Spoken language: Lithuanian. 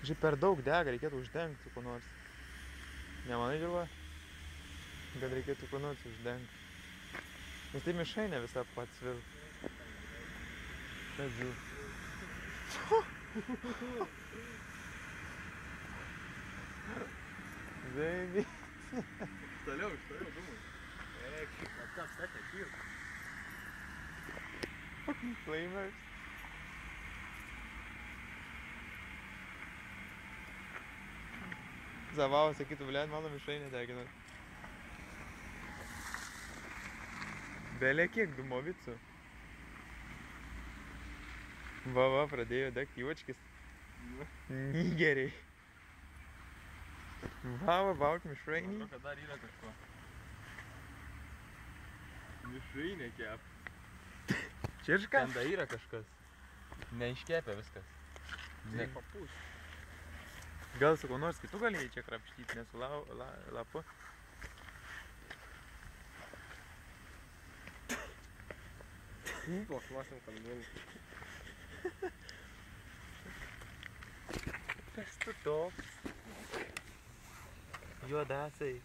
Kažkaip per daug dega, reikėtų uždengti su kuo nors. Nemanai, Žilva? Kad reikėtų kuo nors uždengti. Nes tai mišrainė visa pats vil. Kas žiū? Zaimi. Toliau, dūmai. Eik, kas statė, kyr. Fucking flamers. Zavavas sakytų, blėt, mano mišrainė degina. Belė kiek dumovicų. Va, pradėjo degti juočkis. Nigeriai. Va, bauk mišrainį. Atrodo, kad dar yra kažko. Mišrainė kep. Čirška? Ten dar yra kažkas. Neiškepė viskas. Ne. Papūs. Gal su kuo nors kitu galėjai čia krapštyti, ne su lapu? Plakmasim kalbėlį. Kas tu toks? Juodasai.